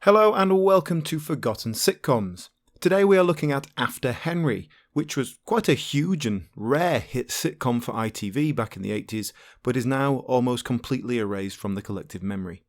Hello and welcome to Forgotten Sitcoms. Today we are looking at After Henry, which was quite a huge and rare hit sitcom for ITV back in the 80s, but is now almost completely erased from the collective memory.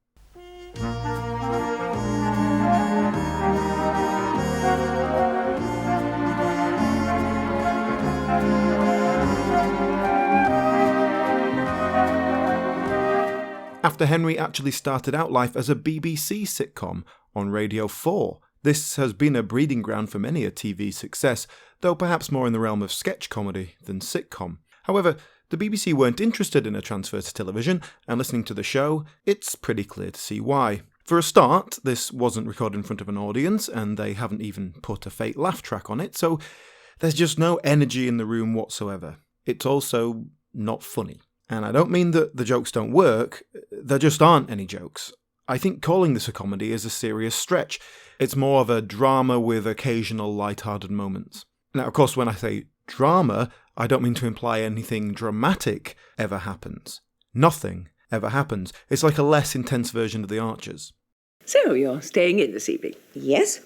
After Henry actually started out life as a BBC sitcom on Radio 4. This has been a breeding ground for many a TV success, though perhaps more in the realm of sketch comedy than sitcom. However, the BBC weren't interested in a transfer to television, and listening to the show, it's pretty clear to see why. For a start, this wasn't recorded in front of an audience, and they haven't even put a fake laugh track on it, so there's just no energy in the room whatsoever. It's also not funny. And I don't mean that the jokes don't work, there just aren't any jokes. I think calling this a comedy is a serious stretch. It's more of a drama with occasional light-hearted moments. Now, of course, when I say drama, I don't mean to imply anything dramatic ever happens. Nothing ever happens. It's like a less intense version of The Archers. So, you're staying in this evening? Yes.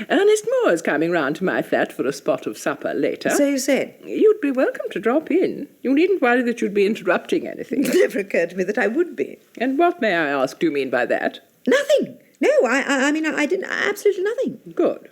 Ernest Moore's coming round to my flat for a spot of supper later. So you said. You'd be welcome to drop in. You needn't worry that you'd be interrupting anything. It never occurred to me that I would be. And what, may I ask, do you mean by that? Nothing. No, I mean, I didn't, absolutely nothing. Good.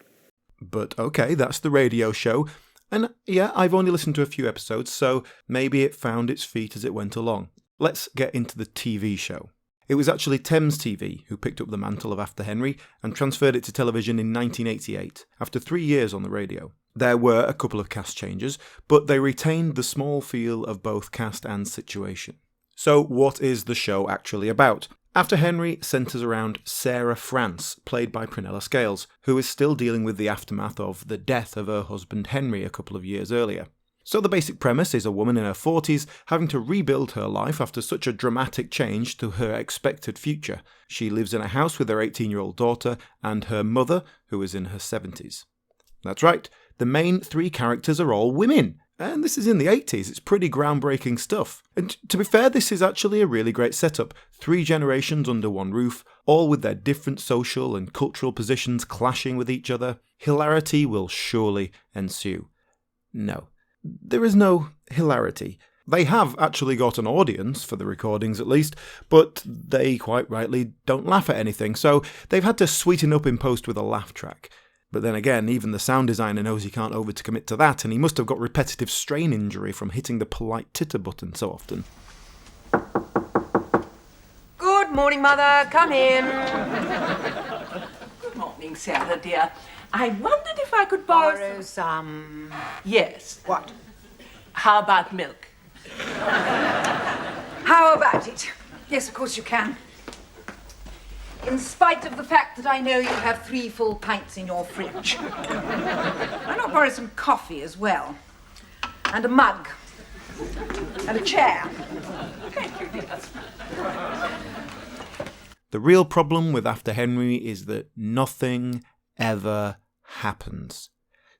But okay, that's the radio show. And yeah, I've only listened to a few episodes, so maybe it found its feet as it went along. Let's get into the TV show. It was actually Thames TV who picked up the mantle of After Henry and transferred it to television in 1988, after 3 years on the radio. There were a couple of cast changes, but they retained the small feel of both cast and situation. So what is the show actually about? After Henry centres around Sarah France, played by Prunella Scales, who is still dealing with the aftermath of the death of her husband Henry a couple of years earlier. So the basic premise is a woman in her 40s having to rebuild her life after such a dramatic change to her expected future. She lives in a house with her 18-year-old daughter and her mother, who is in her 70s. That's right, the main three characters are all women. And this is in the 80s, it's pretty groundbreaking stuff. And to be fair, this is actually a really great setup. 3 generations under one roof, all with their different social and cultural positions clashing with each other. Hilarity will surely ensue. No. There is no hilarity. They have actually got an audience, for the recordings at least, but they quite rightly don't laugh at anything, so they've had to sweeten up in post with a laugh track. But then again, even the sound designer knows he can't over-commit to that, and he must have got repetitive strain injury from hitting the polite titter button so often. Good morning, Mother. Come in. Good morning, Sarah, dear. I wondered if I could borrow some... Yes. What? How about milk? How about it? Yes, of course you can. In spite of the fact that I know you have 3 full pints in your fridge. Why not borrow some coffee as well? And a mug. And a chair. Thank you, dear. The real problem with After Henry is that nothing ever happens.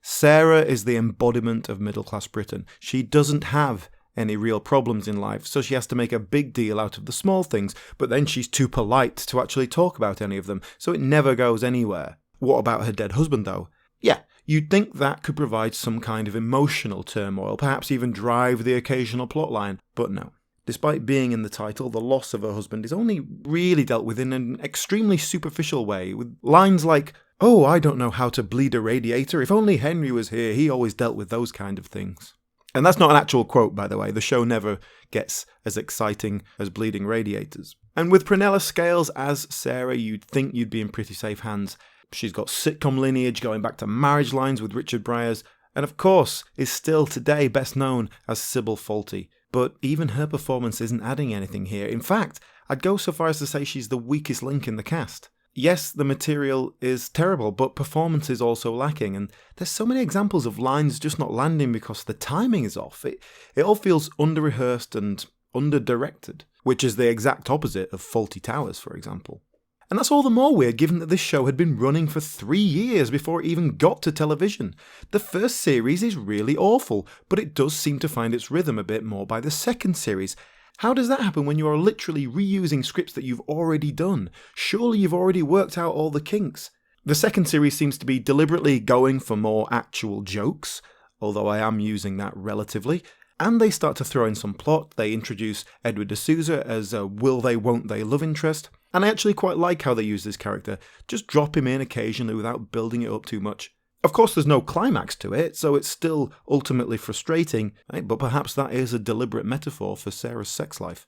Sarah is the embodiment of middle-class Britain. She doesn't have any real problems in life, so she has to make a big deal out of the small things, but then she's too polite to actually talk about any of them, so it never goes anywhere. What about her dead husband, though? Yeah, you'd think that could provide some kind of emotional turmoil, perhaps even drive the occasional plotline, but no. Despite being in the title, the loss of her husband is only really dealt with in an extremely superficial way, with lines like, "Oh, I don't know how to bleed a radiator. If only Henry was here, he always dealt with those kind of things." And that's not an actual quote, by the way. The show never gets as exciting as bleeding radiators. And with Prunella Scales as Sarah, you'd think you'd be in pretty safe hands. She's got sitcom lineage going back to Marriage Lines with Richard Briers, and of course is still today best known as Sybil Fawlty. But even her performance isn't adding anything here. In fact, I'd go so far as to say she's the weakest link in the cast. Yes, the material is terrible, but performance is also lacking, and there's so many examples of lines just not landing because the timing is off. It all feels under-rehearsed and under-directed, which is the exact opposite of Fawlty Towers, for example. And that's all the more weird given that this show had been running for 3 years before it even got to television. The first series is really awful, but it does seem to find its rhythm a bit more by the second series. How does that happen when you are literally reusing scripts that you've already done? Surely you've already worked out all the kinks. The second series seems to be deliberately going for more actual jokes, although I am using that relatively, and they start to throw in some plot. They introduce Edward D'Souza as a will they won't they love interest, and I actually quite like how they use this character. Just drop him in occasionally without building it up too much. Of course there's no climax to it, so it's still ultimately frustrating, right? But perhaps that is a deliberate metaphor for Sarah's sex life.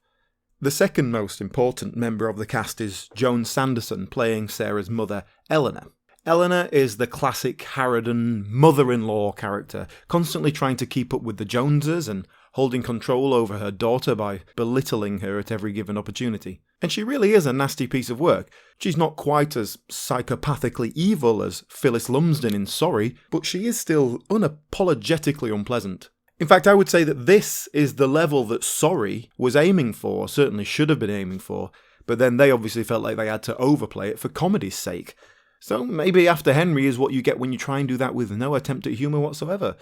The second most important member of the cast is Joan Sanderson, playing Sarah's mother, Eleanor. Eleanor is the classic harridan mother-in-law character, constantly trying to keep up with the Joneses and holding control over her daughter by belittling her at every given opportunity. And she really is a nasty piece of work. She's not quite as psychopathically evil as Phyllis Lumsden in Sorry, but she is still unapologetically unpleasant. In fact, I would say that this is the level that Sorry was aiming for, certainly should have been aiming for, but then they obviously felt like they had to overplay it for comedy's sake. So maybe After Henry is what you get when you try and do that with no attempt at humour whatsoever.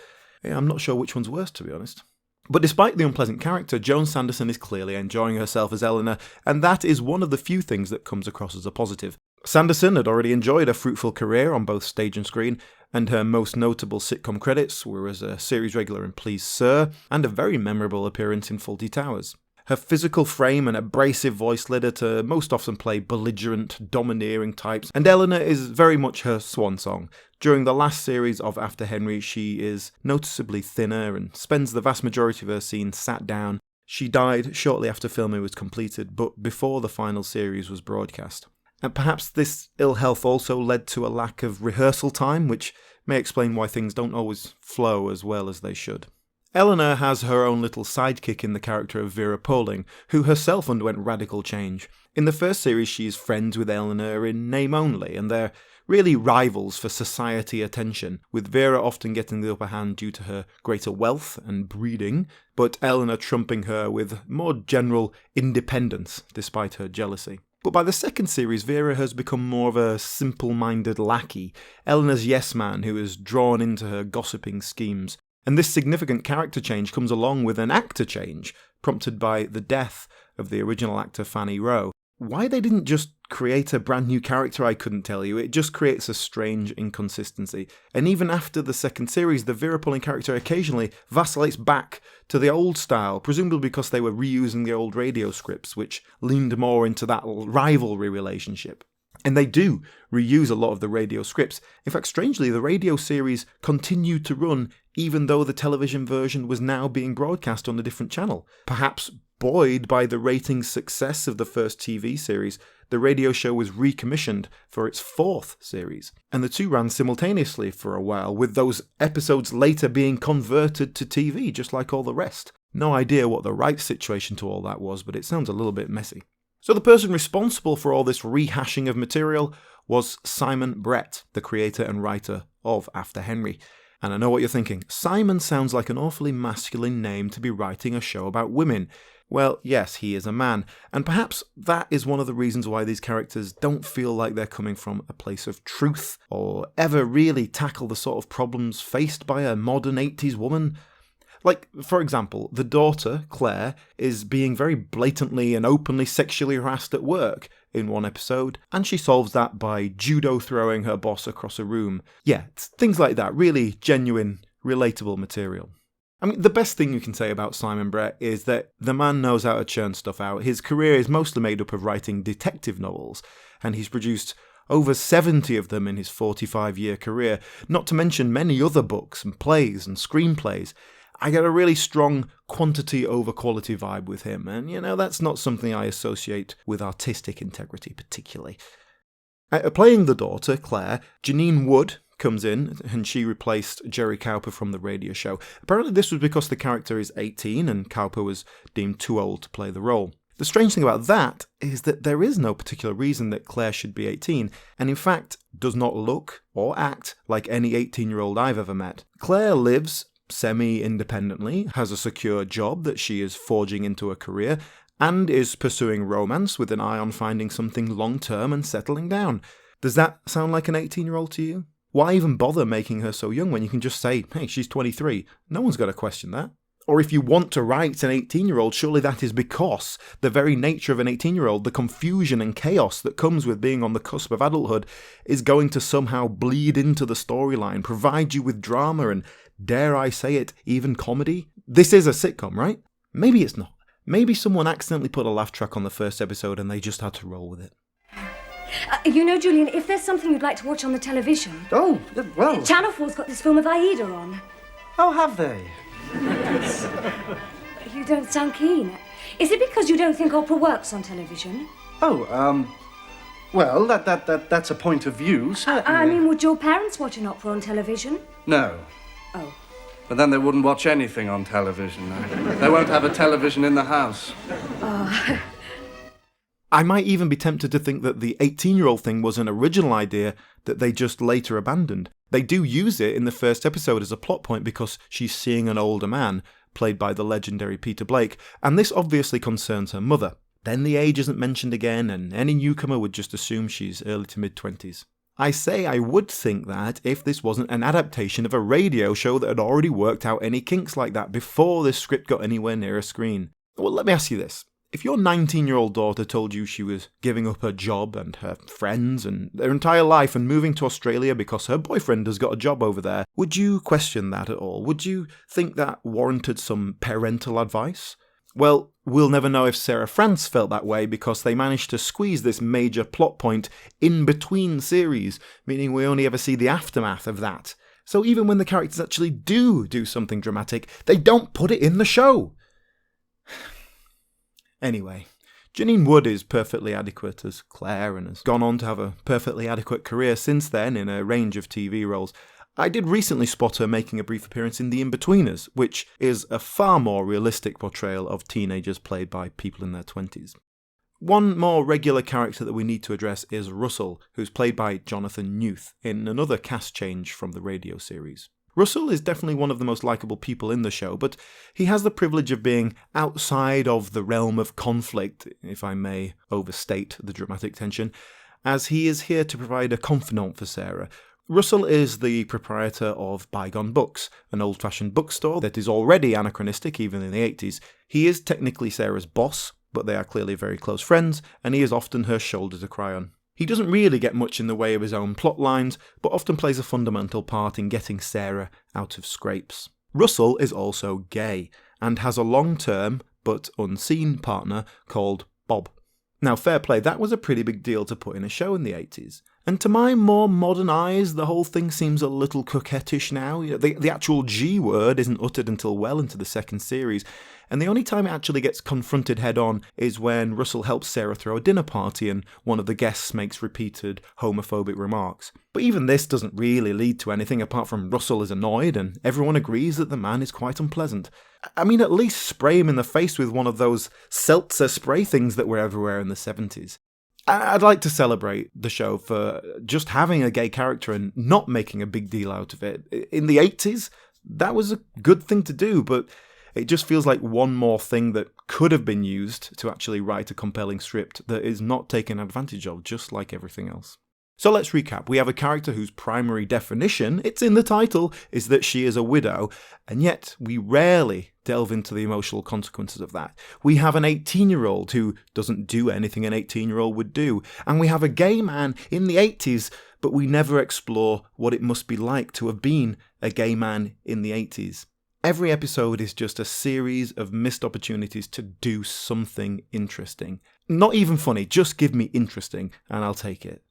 Yeah, I'm not sure which one's worse, to be honest. But despite the unpleasant character, Joan Sanderson is clearly enjoying herself as Eleanor, and that is one of the few things that comes across as a positive. Sanderson had already enjoyed a fruitful career on both stage and screen, and her most notable sitcom credits were as a series regular in Please Sir, and a very memorable appearance in Fawlty Towers. Her physical frame and abrasive voice led her to most often play belligerent, domineering types, and Eleanor is very much her swan song. During the last series of After Henry, she is noticeably thinner and spends the vast majority of her scenes sat down. She died shortly after filming was completed, but before the final series was broadcast. And perhaps this ill health also led to a lack of rehearsal time, which may explain why things don't always flow as well as they should. Eleanor has her own little sidekick in the character of Vera Pauling, who herself underwent radical change. In the first series, she is friends with Eleanor in name only, and they're really rivals for society attention, with Vera often getting the upper hand due to her greater wealth and breeding, but Eleanor trumping her with more general independence, despite her jealousy. But by the second series, Vera has become more of a simple-minded lackey, Eleanor's yes-man who is drawn into her gossiping schemes. And this significant character change comes along with an actor change, prompted by the death of the original actor Fanny Rowe. Why they didn't just create a brand new character, I couldn't tell you. It just creates a strange inconsistency. And even after the second series, the Vera Pauling character occasionally vacillates back to the old style, presumably because they were reusing the old radio scripts, which leaned more into that rivalry relationship. And they do reuse a lot of the radio scripts. In fact, strangely, the radio series continued to run even though the television version was now being broadcast on a different channel. Perhaps buoyed by the ratings success of the first TV series, the radio show was recommissioned for its fourth series. And the two ran simultaneously for a while, with those episodes later being converted to TV, just like all the rest. No idea what the rights situation to all that was, but it sounds a little bit messy. So the person responsible for all this rehashing of material was Simon Brett, the creator and writer of After Henry. And I know what you're thinking. Simon sounds like an awfully masculine name to be writing a show about women. Well, yes, he is a man, and perhaps that is one of the reasons why these characters don't feel like they're coming from a place of truth, or ever really tackle the sort of problems faced by a modern 80s woman. Like, for example, the daughter, Claire, is being very blatantly and openly sexually harassed at work in one episode, and she solves that by judo throwing her boss across a room. Yeah, things like that, really genuine, relatable material. I mean, the best thing you can say about Simon Brett is that the man knows how to churn stuff out. His career is mostly made up of writing detective novels, and he's produced over 70 of them in his 45-year career, not to mention many other books and plays and screenplays. I get a really strong quantity over quality vibe with him, and that's not something I associate with artistic integrity particularly. Playing the daughter, Claire, Janine Wood comes in, and she replaced Jerry Cowper from the radio show. Apparently this was because the character is 18 and Cowper was deemed too old to play the role. The strange thing about that is that there is no particular reason that Claire should be 18, and in fact does not look or act like any 18-year-old I've ever met. Claire lives semi-independently, has a secure job that she is forging into a career, and is pursuing romance with an eye on finding something long-term and settling down. Does that sound like an 18-year-old to you? Why even bother making her so young when you can just say, hey, she's 23? No one's going to question that. Or if you want to write an 18-year-old, surely that is because the very nature of an 18-year-old, the confusion and chaos that comes with being on the cusp of adulthood, is going to somehow bleed into the storyline, provide you with drama and, dare I say it, even comedy. This is a sitcom, right? Maybe it's not. Maybe someone accidentally put a laugh track on the first episode and they just had to roll with it. Julian, if there's something you'd like to watch on the television... Oh, well... Channel 4's got this film of Aida on. Oh, have they? You don't sound keen. Is it because you don't think opera works on television? Oh, well, that's a point of view, certainly. I mean, would your parents watch an opera on television? No. Oh. But then they wouldn't watch anything on television. They won't have a television in the house. I might even be tempted to think that the 18-year-old thing was an original idea that they just later abandoned. They do use it in the first episode as a plot point because she's seeing an older man, played by the legendary Peter Blake, and this obviously concerns her mother. Then the age isn't mentioned again, and any newcomer would just assume she's early to mid-20s. I say I would think that if this wasn't an adaptation of a radio show that had already worked out any kinks like that before this script got anywhere near a screen. Well, let me ask you this. If your 19-year-old daughter told you she was giving up her job and her friends and their entire life and moving to Australia because her boyfriend has got a job over there, would you question that at all? Would you think that warranted some parental advice? Well, we'll never know if Sarah France felt that way because they managed to squeeze this major plot point in between series, meaning we only ever see the aftermath of that. So even when the characters actually do something dramatic, they don't put it in the show. Anyway, Janine Wood is perfectly adequate as Claire and has gone on to have a perfectly adequate career since then in a range of TV roles. I did recently spot her making a brief appearance in The Inbetweeners, which is a far more realistic portrayal of teenagers played by people in their 20s. One more regular character that we need to address is Russell, who's played by Jonathan Newth in another cast change from the radio series. Russell is definitely one of the most likeable people in the show, but he has the privilege of being outside of the realm of conflict, if I may overstate the dramatic tension, as he is here to provide a confidant for Sarah. Russell is the proprietor of Bygone Books, an old-fashioned bookstore that is already anachronistic even in the 80s. He is technically Sarah's boss, but they are clearly very close friends, and he is often her shoulder to cry on. He doesn't really get much in the way of his own plot lines, but often plays a fundamental part in getting Sarah out of scrapes. Russell is also gay, and has a long-term, but unseen partner called Bob. Now, fair play, that was a pretty big deal to put in a show in the 80s. And to my more modern eyes, the whole thing seems a little coquettish now. The actual G word isn't uttered until well into the second series, and the only time it actually gets confronted head-on is when Russell helps Sarah throw a dinner party and one of the guests makes repeated homophobic remarks. But even this doesn't really lead to anything apart from Russell is annoyed and everyone agrees that the man is quite unpleasant. I mean, at least spray him in the face with one of those seltzer spray things that were everywhere in the 70s. I'd like to celebrate the show for just having a gay character and not making a big deal out of it. In the 80s, that was a good thing to do, but it just feels like one more thing that could have been used to actually write a compelling script that is not taken advantage of, just like everything else. So let's recap. We have a character whose primary definition, it's in the title, is that she is a widow, and yet we rarely delve into the emotional consequences of that. We have an 18-year-old who doesn't do anything an 18-year-old would do, and we have a gay man in the 80s, but we never explore what it must be like to have been a gay man in the 80s. Every episode is just a series of missed opportunities to do something interesting. Not even funny, just give me interesting, and I'll take it.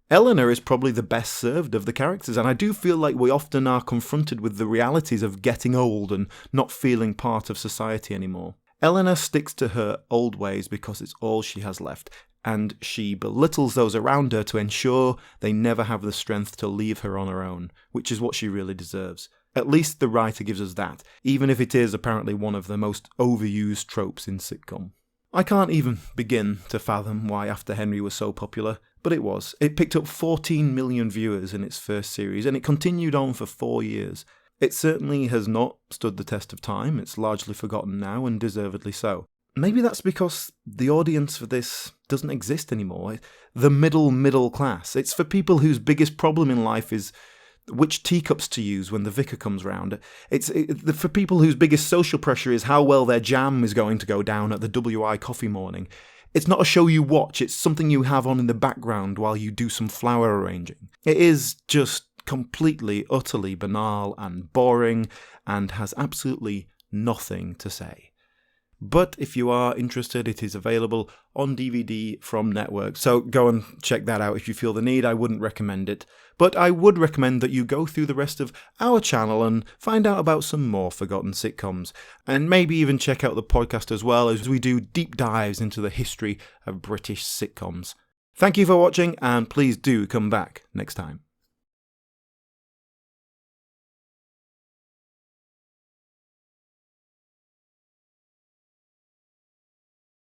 Eleanor is probably the best served of the characters, and I do feel like we often are confronted with the realities of getting old and not feeling part of society anymore. Eleanor sticks to her old ways because it's all she has left, and she belittles those around her to ensure they never have the strength to leave her on her own, which is what she really deserves. At least the writer gives us that, even if it is apparently one of the most overused tropes in sitcom. I can't even begin to fathom why After Henry was so popular, but it was. It picked up 14 million viewers in its first series, and it continued on for 4 years. It certainly has not stood the test of time. It's largely forgotten now, and deservedly so. Maybe that's because the audience for this doesn't exist anymore. The middle class. It's for people whose biggest problem in life is which teacups to use when the vicar comes round. It's for people whose biggest social pressure is how well their jam is going to go down at the WI coffee morning. It's not a show you watch, it's something you have on in the background while you do some flower arranging. It is just completely, utterly banal and boring and has absolutely nothing to say. But if you are interested, it is available on DVD from Network, so go and check that out if you feel the need. I wouldn't recommend it, but I would recommend that you go through the rest of our channel and find out about some more Forgotten Sitcoms, and maybe even check out the podcast as well, as we do deep dives into the history of British sitcoms. Thank you for watching, and please do come back next time.